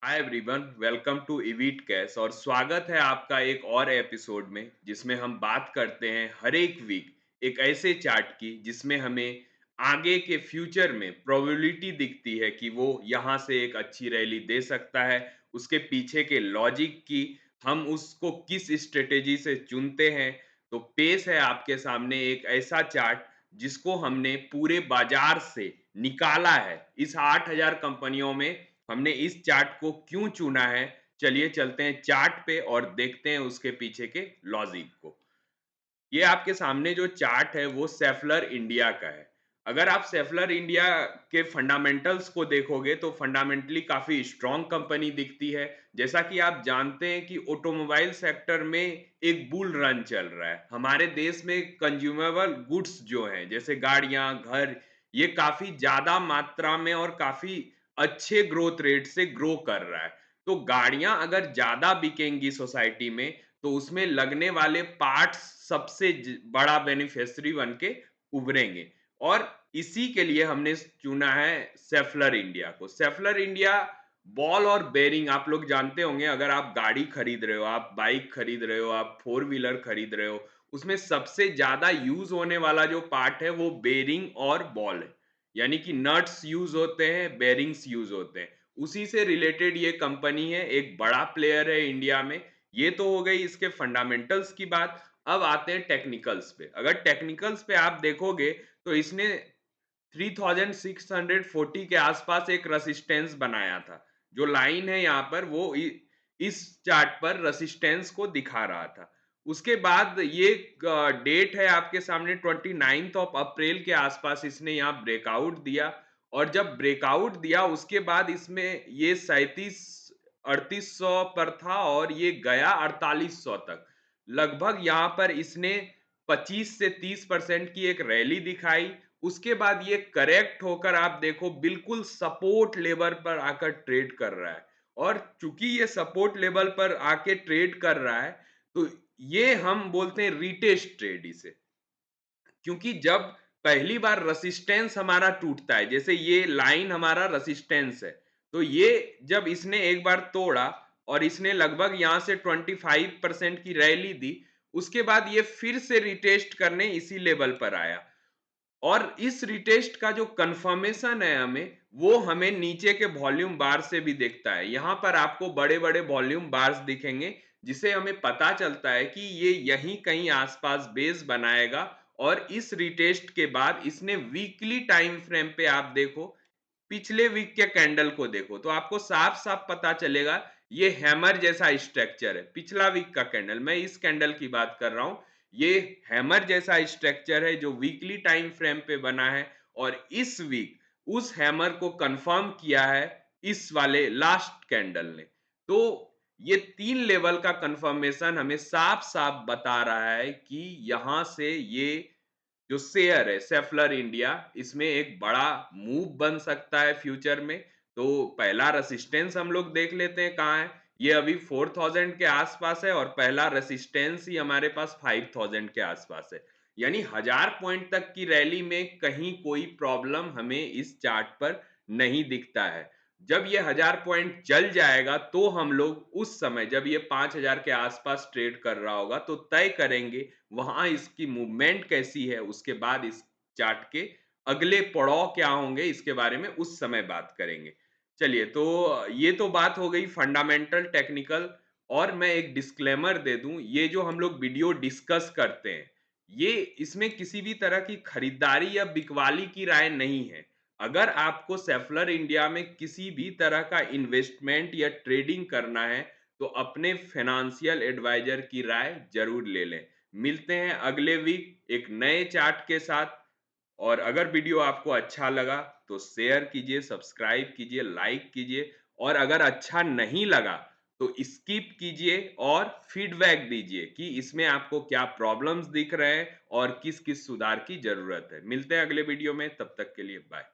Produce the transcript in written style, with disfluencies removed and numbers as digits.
Hi everyone, welcome to इवीट कैश और स्वागत है आपका एक और एपिसोड में जिसमें हम बात करते हैं हर एक वीक एक ऐसे चार्ट की जिसमें हमें आगे के फ्यूचर में प्रोबेबिलिटी दिखती है कि वो यहाँ से एक अच्छी रैली दे सकता है। उसके पीछे के लॉजिक की हम उसको किस स्ट्रेटेजी से चुनते हैं। तो पेश है आपके सामने एक ऐसा चार्ट जिसको हमने पूरे बाजार से निकाला है। इस 8000 कंपनियों में हमने इस चार्ट को क्यों चुना है। चलिए चलते हैं चार्ट पे और देखते हैं उसके पीछे के लॉजिक को। ये आपके सामने जो चार्ट है वो सेफलर इंडिया का है। अगर आप सेफलर इंडिया के फंडामेंटल्स को देखोगे तो फंडामेंटली काफी स्ट्रांग कंपनी दिखती है। जैसा कि आप जानते हैं कि ऑटोमोबाइल सेक्टर में एक बुल रन चल रहा है। हमारे देश में कंज्यूमेबल गुड्स जो हैं जैसे गाड़ियां, घर, ये काफी ज्यादा मात्रा में और काफी अच्छे ग्रोथ रेट से ग्रो कर रहा है। तो गाड़ियां अगर ज्यादा बिकेंगी सोसाइटी में तो उसमें लगने वाले पार्ट्स सबसे बड़ा बेनिफिशियरी बन के उभरेंगे। और इसी के लिए हमने चुना है सेफलर इंडिया को। सेफलर इंडिया बॉल और बेरिंग आप लोग जानते होंगे। अगर आप गाड़ी खरीद रहे हो, आप बाइक खरीद रहे हो, आप फोर व्हीलर खरीद रहे हो, उसमें सबसे ज्यादा यूज होने वाला जो पार्ट है वो बेरिंग और बॉल है। यानी कि नट्स यूज होते हैं, बेरिंग्स यूज होते हैं। उसी से रिलेटेड ये कंपनी है, एक बड़ा प्लेयर है इंडिया में। ये तो हो गई इसके फंडामेंटल्स की बात। अब आते हैं टेक्निकल्स पे। अगर टेक्निकल्स पे आप देखोगे तो इसने 3640 के आसपास एक रेसिस्टेंस बनाया था। जो लाइन है यहाँ पर वो इस चार्ट पर रेसिस्टेंस को दिखा रहा था। उसके बाद ये डेट है आपके सामने 29 ऑफ अप्रैल के आसपास इसने यहाँ ब्रेकआउट दिया। और जब ब्रेकआउट दिया उसके बाद इसमें ये 3800 पर था और ये गया 4800 तक। लगभग यहाँ पर इसने 25 से 30% की एक रैली दिखाई। उसके बाद ये करेक्ट होकर आप देखो बिल्कुल सपोर्ट लेवल पर आकर ट्रेड कर रहा है। और चूंकि ये सपोर्ट लेवल पर आके ट्रेड कर रहा है तो ये हम बोलते हैं रिटेस्ट ट्रेड इसे। क्योंकि जब पहली बार रेसिस्टेंस हमारा टूटता है, जैसे ये लाइन हमारा रेसिस्टेंस है, तो ये जब इसने एक बार तोड़ा और इसने लगभग यहां से 25% की रैली दी, उसके बाद ये फिर से रिटेस्ट करने इसी लेवल पर आया। और इस रिटेस्ट का जो कंफर्मेशन है हमें, वो हमें नीचे के वॉल्यूम बार से भी दिखता है। यहां पर आपको बड़े बड़े वॉल्यूम बार्स दिखेंगे जिसे हमें पता चलता है कि ये यहीं कहीं आसपास बेस बनाएगा। और इस रिटेस्ट के बाद इसने वीकली टाइम फ्रेम पे आप देखो, पिछले वीक के कैंडल को देखो तो आपको साफ साफ पता चलेगा ये हैमर जैसा स्ट्रक्चर है। पिछला वीक का कैंडल, मैं इस कैंडल की बात कर रहा हूं, ये हैमर जैसा स्ट्रक्चर है जो वीकली टाइम फ्रेम पे बना है। और इस वीक उस हैमर को कंफर्म किया है इस वाले लास्ट कैंडल ने। तो ये 3 लेवल का कंफर्मेशन हमें साफ साफ बता रहा है कि यहां से ये जो शेयर है सेफलर इंडिया, इसमें एक बड़ा मूव बन सकता है फ्यूचर में। तो पहला रेसिस्टेंस हम लोग देख लेते हैं कहाँ है। ये अभी 4000 के आसपास है और पहला रेसिस्टेंस ही हमारे पास 5000 के आसपास है। यानी 1000 पॉइंट तक की रैली में कहीं कोई प्रॉब्लम हमें इस चार्ट पर नहीं दिखता है। जब ये 1000 पॉइंट चल जाएगा तो हम लोग उस समय जब ये 5000 के आसपास ट्रेड कर रहा होगा तो तय करेंगे वहां इसकी मूवमेंट कैसी है। उसके बाद इस चार्ट के अगले पड़ाव क्या होंगे इसके बारे में उस समय बात करेंगे। चलिए, तो ये तो बात हो गई फंडामेंटल टेक्निकल। और मैं एक डिस्क्लेमर दे दूं, ये जो हम लोग वीडियो डिस्कस करते हैं ये इसमें किसी भी तरह की खरीदारी या बिकवाली की राय नहीं है। अगर आपको सेफलर इंडिया में किसी भी तरह का इन्वेस्टमेंट या ट्रेडिंग करना है तो अपने फाइनेंशियल एडवाइजर की राय जरूर ले लें। मिलते हैं अगले वीक एक नए चार्ट के साथ। और अगर वीडियो आपको अच्छा लगा तो शेयर कीजिए, सब्सक्राइब कीजिए, लाइक कीजिए। और अगर अच्छा नहीं लगा तो स्किप कीजिए और फीडबैक दीजिए कि इसमें आपको क्या प्रॉब्लम्स दिख रहे हैं और किस किस सुधार की जरूरत है। मिलते हैं अगले वीडियो में, तब तक के लिए बाय।